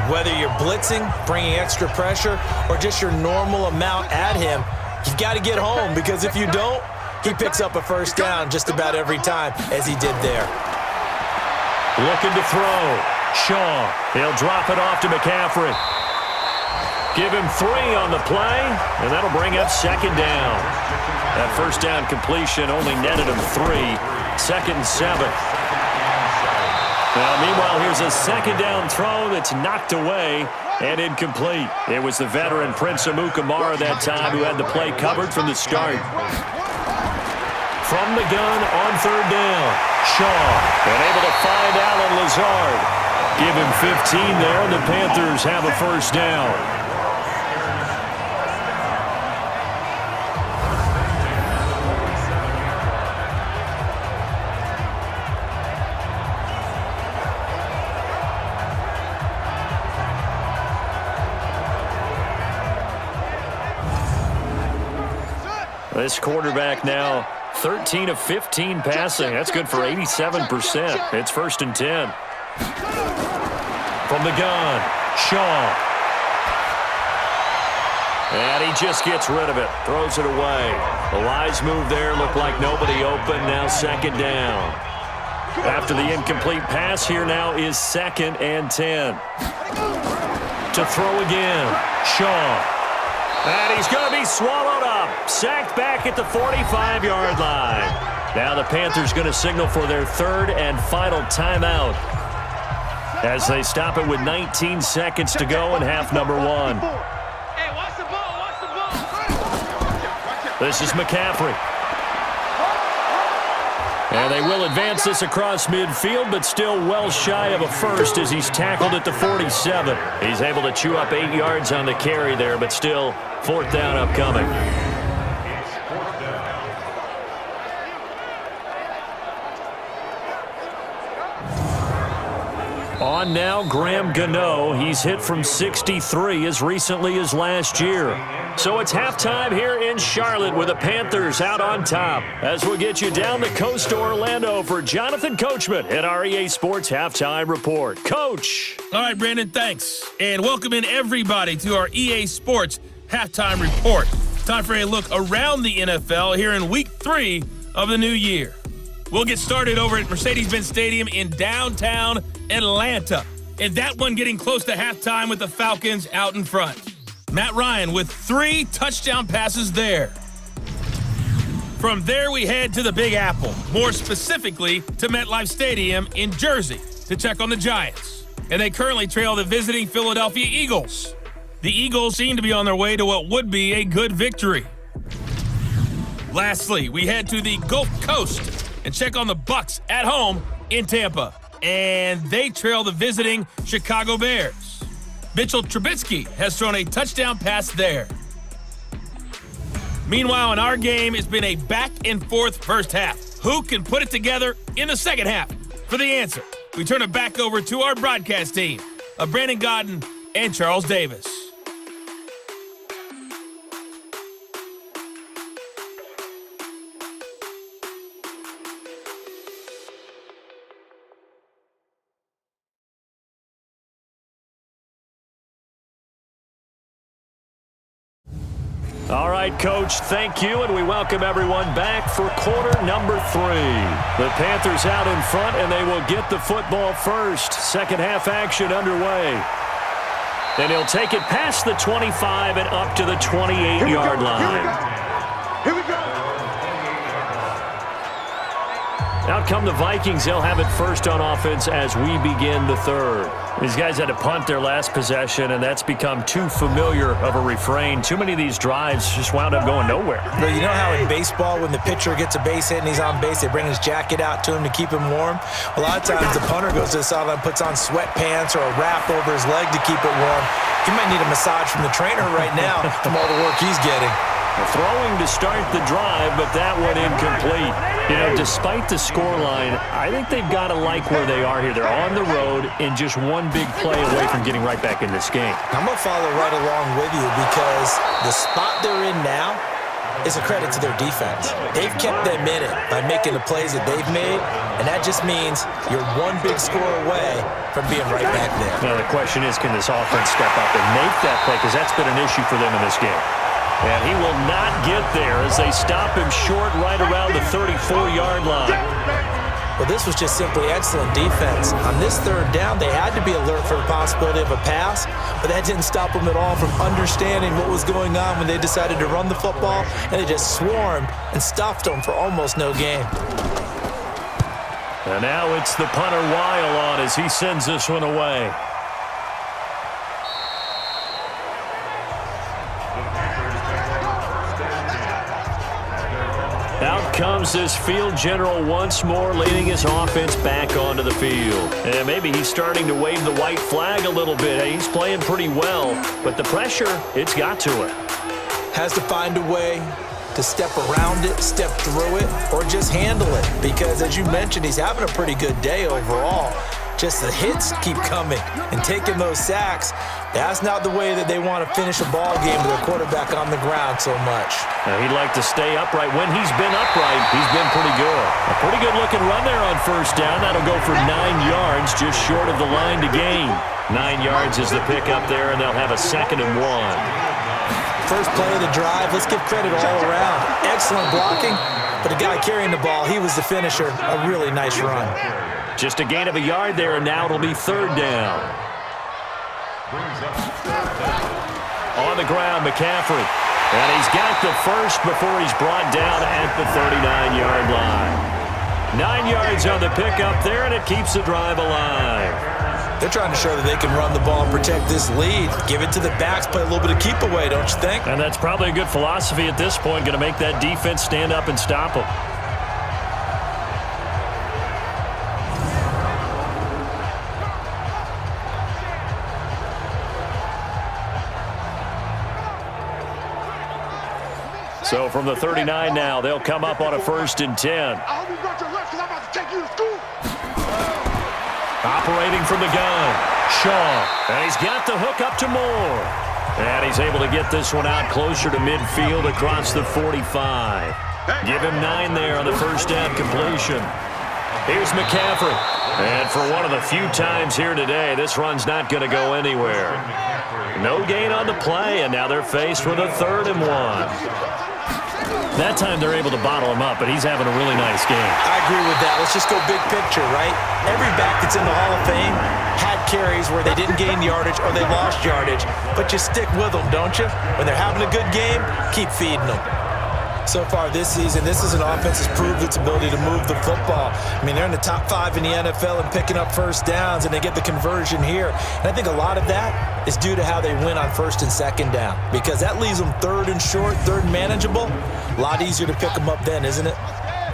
Whether you're blitzing, bringing extra pressure, or just your normal amount at him, you've got to get home, because if you don't, he picks up a first down just about every time, as he did there. Looking to throw. Shaw. He'll drop it off to McCaffrey. Give him 3 on the play, and that'll bring up second down. That first down completion only netted him 3. 2nd and 7. Now, meanwhile, here's a second down throw that's knocked away and incomplete. It was the veteran Prince Amukamara that time who had the play covered from the start. From the gun on 3rd down, Shaw, and able to find Allen Lazard. Give him 15 there, and the Panthers have a first down. This quarterback now 13 of 15 passing. That's good for 87%. It's 1st and 10. From the gun, Shaw. And he just gets rid of it. Throws it away. A wise move there. Looked like nobody open. Now 2nd down. After the incomplete pass, here now is 2nd and 10. To throw again, Shaw. And he's going to be swallowed up. Sacked back at the 45-yard line. Now the Panthers going to signal for their 3rd and final timeout as they stop it with 19 seconds to go in half number 1. Hey, watch the ball, watch the ball. This is McCaffrey. And they will advance this across midfield, but still well shy of a first as he's tackled at the 47. He's able to chew up 8 yards on the carry there, but still 4th down upcoming. On now, Graham Gano. He's hit from 63 as recently as last year. So it's halftime here in Charlotte with the Panthers out on top. As we'll get you down the coast to Orlando for Jonathan Coachman at our EA Sports Halftime Report. Coach. All right, Brandon, thanks. And welcome in everybody to our EA Sports Halftime Report. Time for a look around the NFL here in Week 3 of the new year. We'll get started over at Mercedes-Benz Stadium in downtown Atlanta. And that one getting close to halftime with the Falcons out in front. Matt Ryan with 3 touchdown passes there. From there, we head to the Big Apple, more specifically to MetLife Stadium in Jersey to check on the Giants. And they currently trail the visiting Philadelphia Eagles. The Eagles seem to be on their way to what would be a good victory. Lastly, we head to the Gulf Coast and check on the Bucs at home in Tampa. And they trail the visiting Chicago Bears. Mitchell Trubisky has thrown a touchdown pass there. Meanwhile, in our game, it's been a back-and-forth first half. Who can put it together in the second half? For the answer, we turn it back over to our broadcast team of Brandon Godden and Charles Davis. All right, Coach, thank you, and we welcome everyone back for quarter number 3. The Panthers out in front, and they will get the football first. Second half action underway. And he'll take it past the 25 and up to the 28-yard line. Here we go. Out come the Vikings. They'll have it first on offense as we begin the 3rd. These guys had to punt their last possession, and that's become too familiar of a refrain. Too many of these drives just wound up going nowhere. But you know how in baseball, when the pitcher gets a base hit and he's on base, they bring his jacket out to him to keep him warm? A lot of times the punter goes to the sideline, puts on sweatpants or a wrap over his leg to keep it warm. He might need a massage from the trainer right now from all the work he's getting. Throwing to start the drive, but that one incomplete. You know, despite the scoreline, I think they've got to like where they are here. They're on the road and just one big play away from getting right back in this game. I'm going to follow right along with you because the spot they're in now is a credit to their defense. They've kept them in it by making the plays that they've made, and that just means you're one big score away from being right back there. Now, the question is, can this offense step up and make that play? Because that's been an issue for them in this game. And he will not get there as they stop him short right around the 34-yard line. Well, this was just simply excellent defense. On this third down, they had to be alert for the possibility of a pass, but that didn't stop them at all from understanding what was going on when they decided to run the football, and they just swarmed and stuffed them for almost no gain. And now it's the punter Weil on as he sends this one away. Out comes this field general once more, leading his offense back onto the field. And maybe he's starting to wave the white flag a little bit. He's playing pretty well, but the pressure, it's got to it. Has to find a way to step around it, step through it, or just handle it. Because as you mentioned, he's having a pretty good day overall. Just the hits keep coming and taking those sacks. That's not the way that they want to finish a ball game with their quarterback on the ground so much. Now, he'd like to stay upright. When he's been upright, he's been pretty good. A pretty good-looking run there on first down. That'll go for 9 yards, just short of the line to gain. 9 yards is the pickup there, and they'll have a 2nd and 1. First play of the drive, let's give credit all around. Excellent blocking, but the guy carrying the ball, he was the finisher. A really nice run. Just a gain of a yard there, and now it'll be 3rd down. On the ground, McCaffrey. And he's got the first before he's brought down at the 39-yard line. 9 yards on the pickup there, and it keeps the drive alive. They're trying to show that they can run the ball and protect this lead. Give it to the backs, play a little bit of keep away, don't you think? And that's probably a good philosophy at this point, going to make that defense stand up and stop them. So from the 39 now, they'll come up on a 1st and 10. I hope you brought your lunch because I'm about to take you to school. Operating from the gun, Shaw. And he's got the hook up to Moore. And he's able to get this one out closer to midfield across the 45. Give him 9 there on the first down completion. Here's McCaffrey. And for one of the few times here today, this run's not going to go anywhere. No gain on the play, and now they're faced with a 3rd and 1. That time they're able to bottle him up, but he's having a really nice game. I agree with that. Let's just go big picture, right? Every back that's in the Hall of Fame had carries where they didn't gain yardage or they lost yardage, but you stick with them, don't you? When they're having a good game, keep feeding them. So far this season, this is an offense that's proved its ability to move the football. I mean, they're in the top 5 in the NFL and picking up first downs, and they get the conversion here. And I think a lot of that is due to how they win on 1st and 2nd down, because that leaves them 3rd and short, 3rd and manageable. A lot easier to pick them up then, isn't it?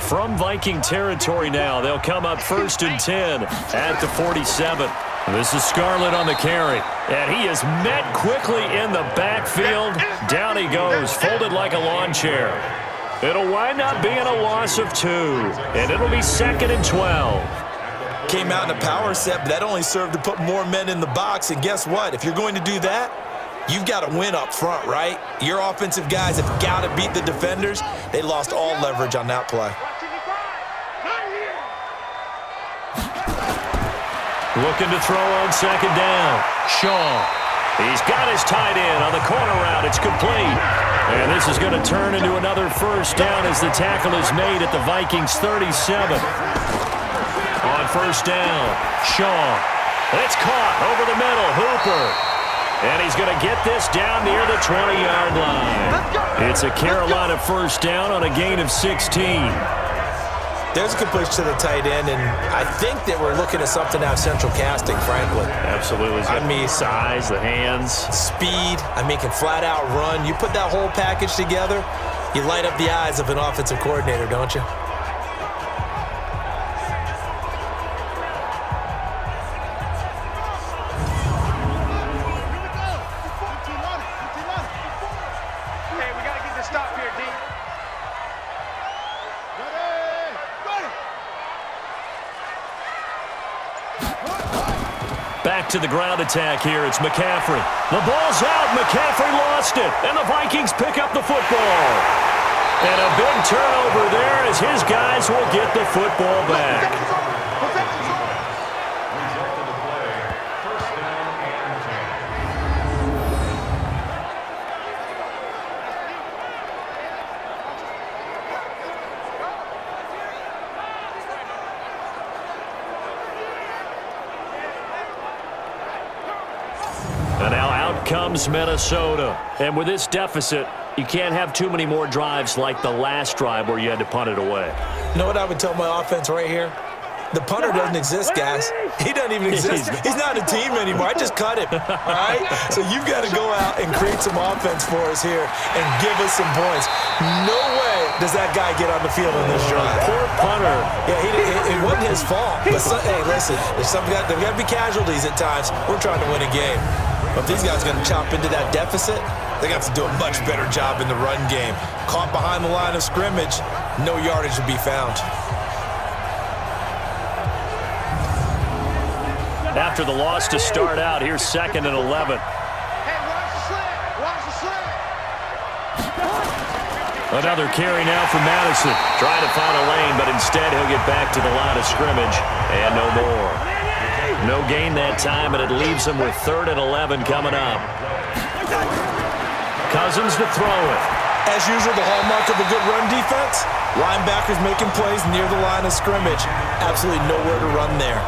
From Viking territory now, they'll come up 1st and 10 at the 47. This is Scarlett on the carry, and he is met quickly in the backfield. Down he goes, folded like a lawn chair. It'll wind up being a loss of 2, and it'll be 2nd and 12. Came out in a power set, but that only served to put more men in the box, and guess what? If you're going to do that, you've got to win up front, right? Your offensive guys have got to beat the defenders. They lost all leverage on that play. Looking to throw on 2nd down. Shaw. He's got his tight end on the corner route. It's complete. And this is going to turn into another first down as the tackle is made at the Vikings' 37. On first down, Shaw. It's caught over the middle. Hooper. And he's going to get this down near the 20-yard line. It's a Carolina first down on a gain of 16. There's a completion to the tight end, and I think that we're looking at something out of central casting, frankly. Absolutely. I mean, size, the hands. Speed, I mean, can flat out run. You put that whole package together, you light up the eyes of an offensive coordinator, don't you? Back to the ground attack here. It's McCaffrey. The ball's out. McCaffrey lost it. And the Vikings pick up the football. And a big turnover there as his guys will get the football back. comes Minnesota. And with this deficit, you can't have too many more drives like the last drive where you had to punt it away. You know what I would tell my offense right here? The punter doesn't exist, guys. He doesn't even exist. He's not a team anymore. I just cut him, all right? So you've got to go out and create some offense for us here and give us some points. No way does that guy get on the field in this drive. Poor punter. Yeah, it wasn't his fault. But hey, listen, there's got to be casualties at times. We're trying to win a game. But if these guys are going to chop into that deficit, they're going to have to do a much better job in the run game. Caught behind the line of scrimmage, no yardage to be found. After the loss to start out, here's 2nd and 11. Hey, watch the slant. Watch the slant. Another carry now for Madison. Trying to find a lane, but instead he'll get back to the line of scrimmage. And no more. No gain that time, and it leaves him with 3rd and 11 coming up. Cousins to throw it. As usual, the hallmark of a good run defense, linebackers making plays near the line of scrimmage. Absolutely nowhere to run there.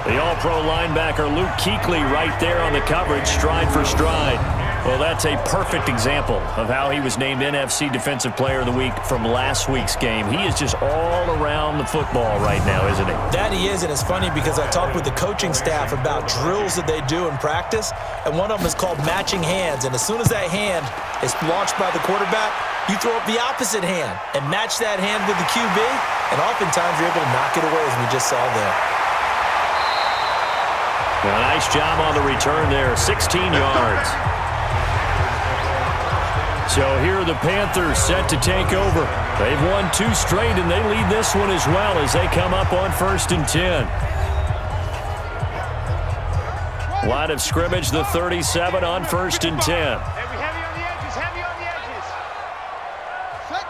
The all-pro linebacker Luke Kuechly right there on the coverage, stride for stride. Well, that's a perfect example of how he was named NFC Defensive Player of the Week from last week's game. He is just all around the football right now, isn't he? That he is, and it's funny because I talked with the coaching staff about drills that they do in practice, and one of them is called matching hands. And as soon as that hand is launched by the quarterback, you throw up the opposite hand and match that hand with the QB, and oftentimes you're able to knock it away, as we just saw there. Well, nice job on the return there, 16 yards. So here are the Panthers set to take over. They've won 2 straight, and they lead this one as well as they come up on 1st and 10. Line of scrimmage, the 37 on 1st and 10. Heavy on the edges. Heavy on the edges. Set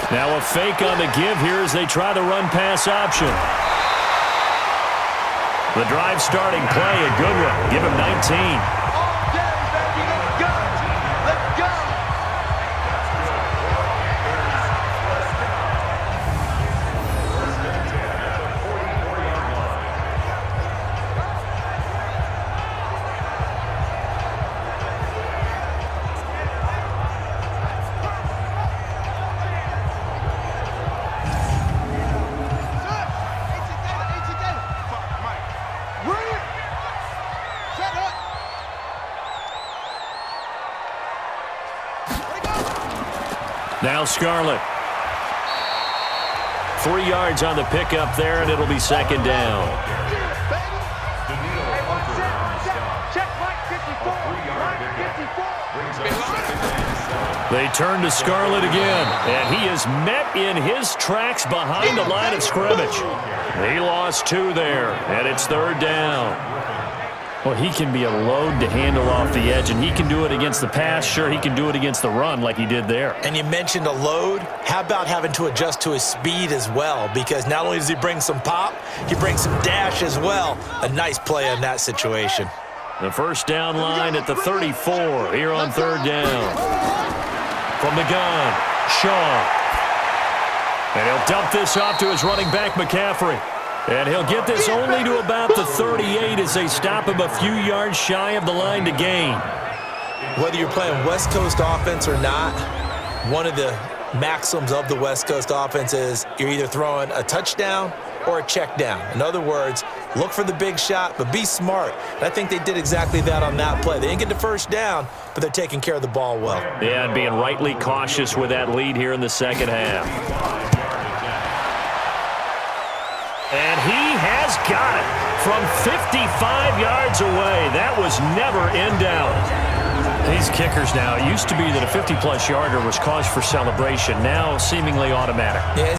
go. Now a fake on the give here as they try the run-pass option. The drive starting play, a good one. Give him 19. All day, baby. Let's go. Let's go. Now Scarlett. 3 yards on the pickup there, and it'll be 2nd down. They turn to Scarlett again, and he is met in his tracks behind the line of scrimmage. He lost 2 there, and it's 3rd down. Well, he can be a load to handle off the edge, and he can do it against the pass. Sure, he can do it against the run like he did there. And you mentioned a load. How about having to adjust to his speed as well? Because not only does he bring some pop, he brings some dash as well. A nice play in that situation. The 1st down line at the 34 here on 3rd down. From the gun, Shaw. And he'll dump this off to his running back, McCaffrey. And he'll get this only to about the 38 as they stop him a few yards shy of the line to gain. Whether you're playing West Coast offense or not, one of the maxims of the West Coast offense is you're either throwing a touchdown or a check down. In other words, look for the big shot, but be smart. And I think they did exactly that on that play. They didn't get the 1st down, but they're taking care of the ball well. Yeah, and being rightly cautious with that lead here in the 2nd half. And he has got it from 55 yards away. That was never in doubt. These kickers now, it used to be that a 50-plus yarder was cause for celebration. Now seemingly automatic. Yeah.